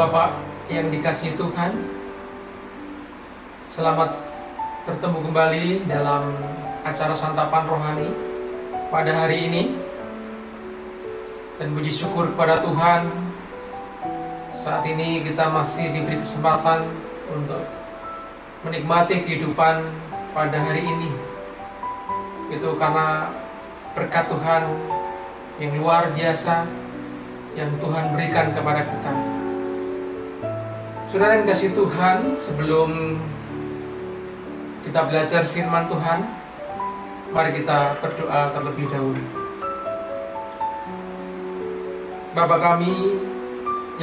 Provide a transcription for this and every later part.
Bapak yang dikasihi Tuhan, selamat bertemu kembali dalam acara santapan rohani pada hari ini. Dan puji syukur kepada Tuhan, saat ini kita masih diberi kesempatan untuk menikmati kehidupan pada hari ini. Itu karena berkat Tuhan yang luar biasa yang Tuhan berikan kepada kita. Saudara yang kasih Tuhan, sebelum kita belajar firman Tuhan, mari kita berdoa terlebih dahulu. Bapa kami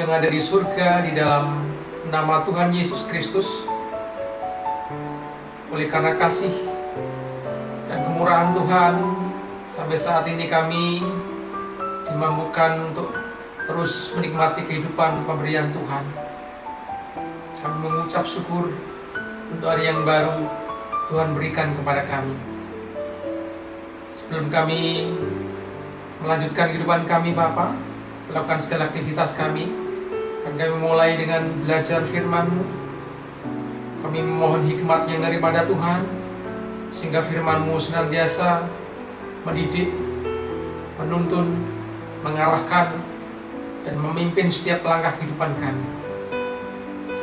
yang ada di surga, di dalam nama Tuhan Yesus Kristus, oleh karena kasih dan kemurahan Tuhan, sampai saat ini kami dimampukan untuk terus menikmati kehidupan pemberian Tuhan. Kami mengucap syukur untuk hari yang baru Tuhan berikan kepada kami. Sebelum kami melanjutkan kehidupan kami, Bapa, melakukan segala aktivitas kami, dan kami mulai dengan belajar firman-Mu. Kami memohon hikmat yang daripada Tuhan, sehingga firman-Mu senantiasa mendidik, menuntun, mengarahkan, dan memimpin setiap langkah kehidupan kami.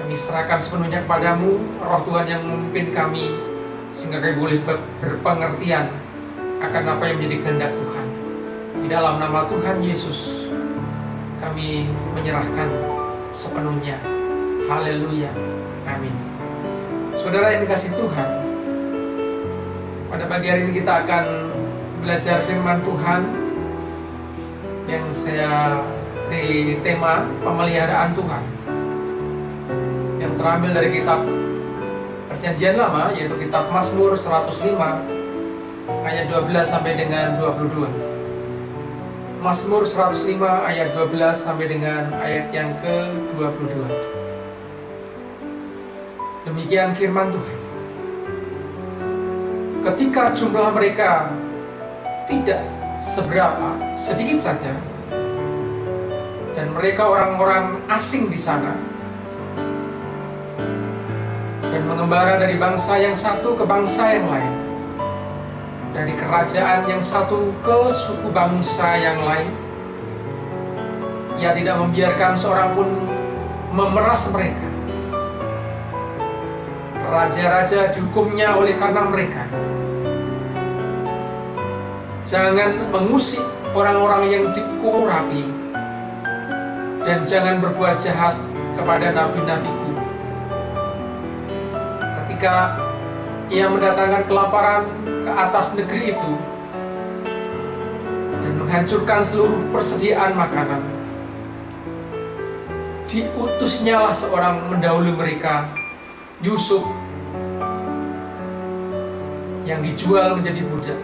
Kami serahkan sepenuhnya kepadamu, Roh Tuhan yang memimpin kami, sehingga kami boleh berpengertian akan apa yang menjadi kehendak Tuhan. Di dalam nama Tuhan Yesus, kami menyerahkan sepenuhnya. Haleluya, amin. Saudara yang dikasihi Tuhan, pada pagi hari ini kita akan belajar firman Tuhan yang saya beri tema pemeliharaan Tuhan, yang terambil dari kitab Perjanjian Lama, yaitu kitab Mazmur 105 ayat 12 sampai dengan 22. Mazmur 105 ayat 12 sampai dengan ayat yang ke-22. Demikian firman Tuhan. Ketika jumlah mereka tidak seberapa, sedikit saja, dan mereka orang-orang asing di sana, dan mengembara dari bangsa yang satu ke bangsa yang lain, dari kerajaan yang satu ke suku bangsa yang lain. Ia tidak membiarkan seorang pun memeras mereka. Raja-raja dihukumnya oleh karena mereka. Jangan mengusik orang-orang yang dikurapi, dan jangan berbuat jahat kepada nabi-nabiku. Ketika ia mendatangkan kelaparan ke atas negeri itu dan menghancurkan seluruh persediaan makanan, diutusnyalah seorang mendahului mereka, Yusuf, yang dijual menjadi budak.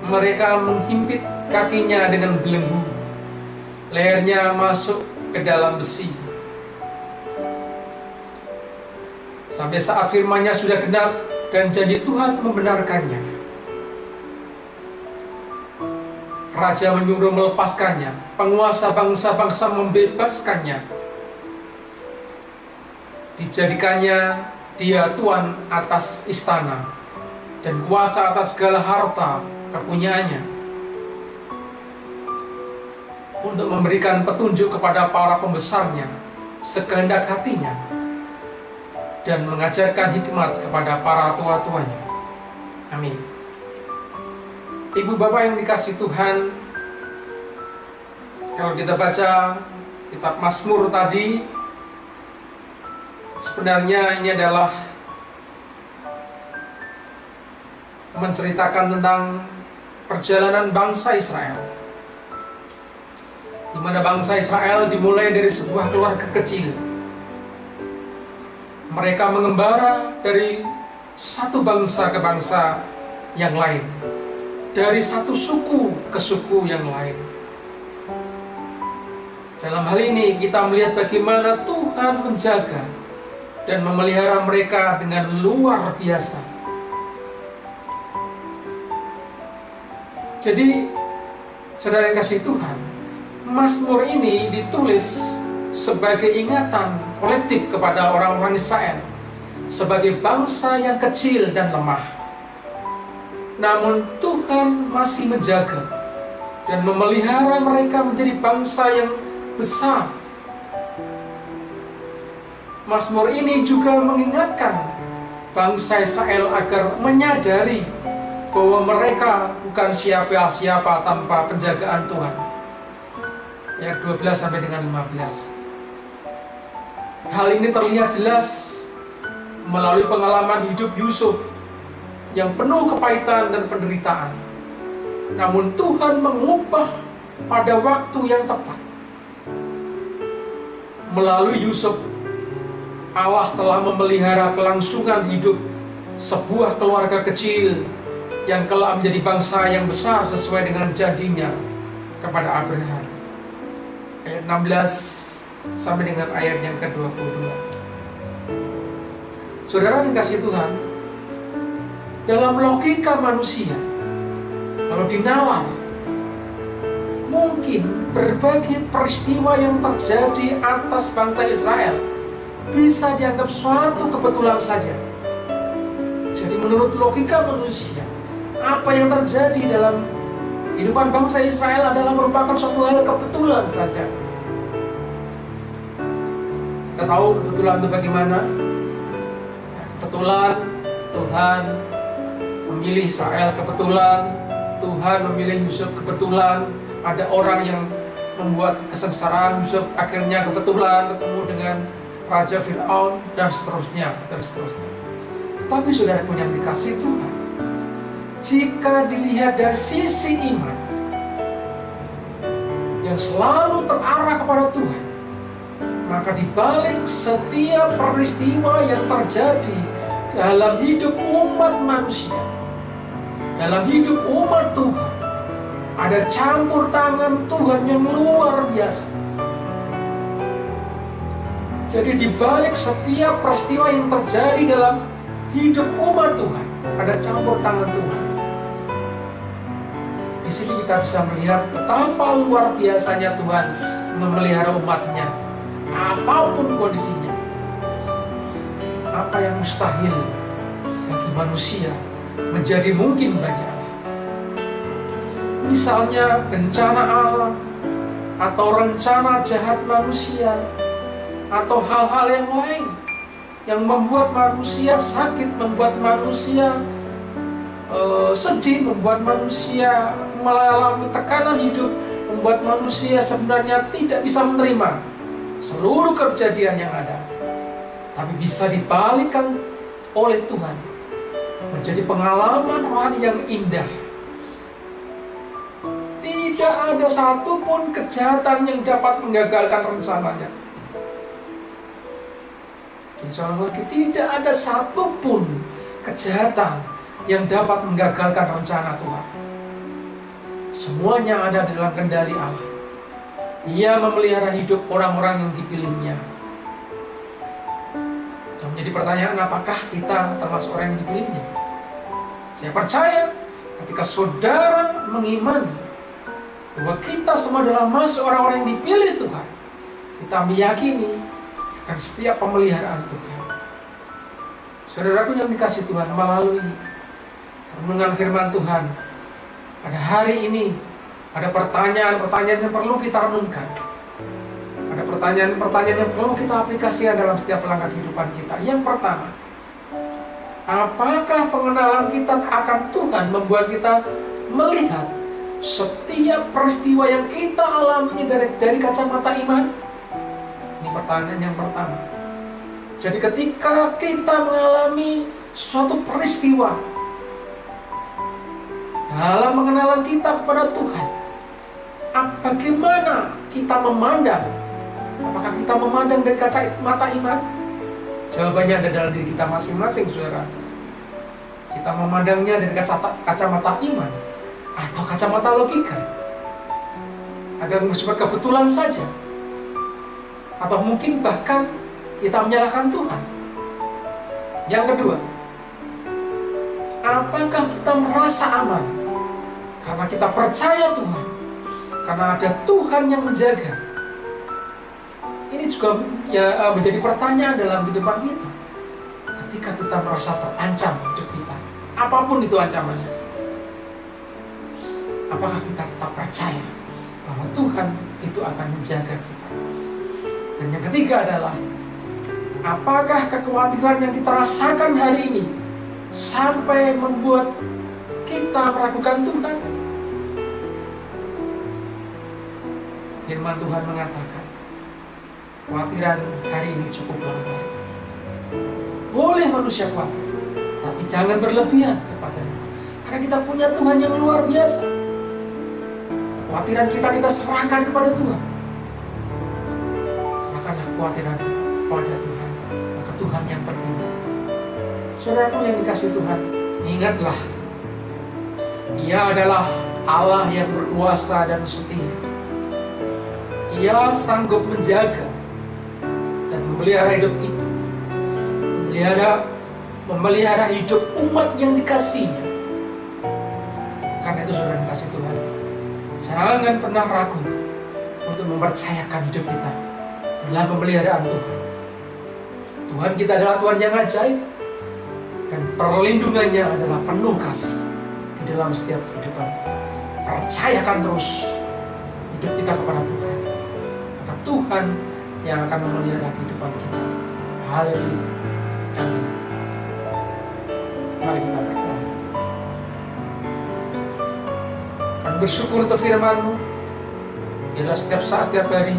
Mereka menghimpit kakinya dengan belenggu, lehernya masuk ke dalam besi, sampai saat firman-Nya sudah genap dan janji Tuhan membenarkannya. Raja menyuruh melepaskannya, penguasa bangsa-bangsa membebaskannya. Dijadikannya dia tuan atas istana dan kuasa atas segala harta kepunyaannya, untuk memberikan petunjuk kepada para pembesarnya sekehendak hatinya, dan mengajarkan hikmat kepada para tua-tuanya. Amin. Ibu bapak yang dikasihi Tuhan, kalau kita baca kitab Mazmur tadi, sebenarnya ini adalah menceritakan tentang perjalanan bangsa Israel, di mana bangsa Israel dimulai dari sebuah keluarga kecil. Mereka mengembara dari satu bangsa ke bangsa yang lain, dari satu suku ke suku yang lain. Dalam hal ini kita melihat bagaimana Tuhan menjaga dan memelihara mereka dengan luar biasa. Jadi, saudara yang kasih Tuhan, Mazmur ini ditulis sebagai ingatan kolektif kepada orang-orang Israel, sebagai bangsa yang kecil dan lemah. Namun Tuhan masih menjaga dan memelihara mereka menjadi bangsa yang besar. Mazmur ini juga mengingatkan bangsa Israel agar menyadari bahwa mereka bukan siapa-siapa tanpa penjagaan Tuhan. Ayat 12 sampai dengan 15. Hal ini terlihat jelas melalui pengalaman hidup Yusuf yang penuh kepahitan dan penderitaan. Namun Tuhan mengubah pada waktu yang tepat. Melalui Yusuf, Allah telah memelihara kelangsungan hidup sebuah keluarga kecil yang kelak menjadi bangsa yang besar sesuai dengan janjinya kepada Abraham. Ayat 16 sampai dengan ayat yang ke-22. Saudara dikasihi Tuhan, dalam logika manusia, kalau dinalar, mungkin berbagai peristiwa yang terjadi atas bangsa Israel bisa dianggap suatu kebetulan saja. Jadi menurut logika manusia, apa yang terjadi dalam kehidupan bangsa Israel adalah merupakan suatu hal kebetulan saja. Kita tahu kebetulan itu bagaimana? Kebetulan Tuhan memilih Israel, kebetulan Tuhan memilih Yusuf, kebetulan ada orang yang membuat kesengsaraan Yusuf, akhirnya kebetulan ketemu dengan Raja Fir'aun, dan seterusnya, dan seterusnya. Tapi saudaraku yang dikasihi Tuhan, jika dilihat dari sisi iman yang selalu terarah kepada Tuhan, maka di balik setiap peristiwa yang terjadi dalam hidup umat manusia, dalam hidup umat Tuhan, ada campur tangan Tuhan yang luar biasa. Jadi di balik setiap peristiwa yang terjadi dalam hidup umat Tuhan, ada campur tangan Tuhan. Di sini kita bisa melihat betapa luar biasanya Tuhan memelihara umatnya, apapun kondisinya. Apa yang mustahil bagi manusia menjadi mungkin bagi Allah. Misalnya bencana alam, atau rencana jahat manusia, atau hal-hal yang lain yang membuat manusia sakit, membuat manusia sedih, membuat manusia mengalami tekanan hidup, membuat manusia sebenarnya tidak bisa menerima seluruh kejadian yang ada. Tapi bisa dibalikkan oleh Tuhan menjadi pengalaman rohani yang indah. Tidak ada satupun kejahatan yang dapat menggagalkan rencananya. Insya Allah, tidak ada satupun kejahatan yang dapat menggagalkan rencana Tuhan. Semuanya ada dalam kendali Allah. Ia memelihara hidup orang-orang yang dipilihnya. Jadi pertanyaan, apakah kita termasuk orang yang dipilihnya? Saya percaya ketika saudara mengimani bahwa kita semua adalah masuk orang-orang yang dipilih Tuhan, kita meyakini akan setiap pemeliharaan Tuhan. Saudaraku yang dikasihi Tuhan, melalui renungan firman Tuhan pada hari ini, ada pertanyaan-pertanyaan yang perlu kita renungkan. Ada pertanyaan-pertanyaan yang perlu kita aplikasikan dalam setiap langkah kehidupan kita. Yang pertama, apakah pengenalan kita akan Tuhan membuat kita melihat setiap peristiwa yang kita alami dari kacamata iman? Ini pertanyaan yang pertama. Jadi ketika kita mengalami suatu peristiwa dalam pengenalan kita kepada Tuhan, bagaimana kita memandang? Apakah kita memandang dari kacamata iman? Jawabannya ada dalam diri kita masing-masing, saudara. Kita memandangnya dari kacamata iman atau kacamata logika, atau bersifat kebetulan saja, atau mungkin bahkan kita menyalahkan Tuhan. Yang kedua, apakah kita merasa aman karena kita percaya Tuhan, karena ada Tuhan yang menjaga? Ini juga ya menjadi pertanyaan dalam kehidupan kita. Ketika kita merasa terancam hidup kita, apapun itu ancamannya, apakah kita tetap percaya bahwa Tuhan itu akan menjaga kita? Dan yang ketiga adalah, apakah kekhawatiran yang kita rasakan hari ini sampai membuat kita meragukan Tuhan? Firman Tuhan mengatakan, kekhawatiran hari ini cukup longgar. Boleh manusia khawatir, tapi jangan berlebihan kepada itu. Karena kita punya Tuhan yang luar biasa. Kekhawatiran kita serahkan kepada Tuhan. Serahkanlah kekhawatiran kepada Tuhan, maka Tuhan yang bertindak. Saudaraku yang dikasihi Tuhan, ingatlah, Dia adalah Allah yang berkuasa dan setia. Ia sanggup menjaga dan memelihara hidup kita, memelihara hidup umat yang dikasihinya. Karena itu saudara dikasih Tuhan, jangan pernah ragu untuk mempercayakan hidup kita dalam pemeliharaan Tuhan. Tuhan kita adalah Tuhan yang ajaib, dan perlindungannya adalah penuh kasih di dalam setiap kehidupan. Percayakan terus hidup kita kepada Tuhan, maka Tuhan yang akan memelihara kehidupan kita. Haleluya. Amin. Mari kita berdoa. Kami bersyukur untuk firman-Mu. Biarlah setiap saat, setiap hari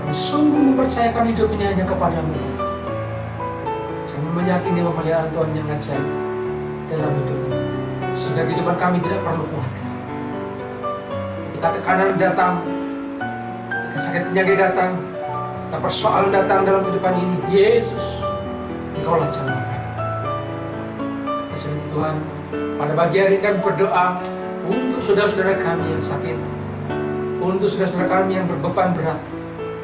kami sungguh mempercayakan hidup ini hanya kepada-Mu. Kami meyakini pemeliharaan Tuhan yang ajaib dalam hidup ini, sehingga kehidupan kami tidak perlu khawatir. Ketika tekanan datang, ketika sakit penyakit datang, ketika persoalan datang dalam kehidupan ini, Yesus, Engkaulah jawaban. Yesus Tuhan, pada pagi hari ini kami berdoa untuk saudara-saudara kami yang sakit, untuk saudara-saudara kami yang berbeban berat,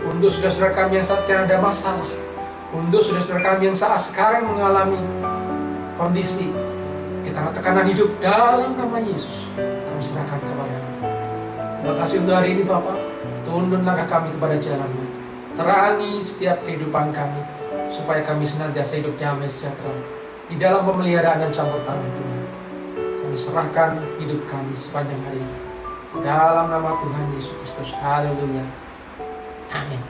untuk saudara-saudara kami yang saat ini ada masalah, untuk saudara-saudara kami yang saat sekarang mengalami kondisi karena tekanan hidup, dalam nama Yesus kami serahkan kepada-Mu. Terima kasih untuk hari ini Bapa. Tuntun langkah kami kepada jalan-Mu, terangi setiap kehidupan kami, supaya kami senantiasa hidup damai sejahtera di dalam pemeliharaan dan campur tangan Tuhan. Kami serahkan hidup kami sepanjang hari ini dalam nama Tuhan Yesus Kristus. Haleluya. Amin.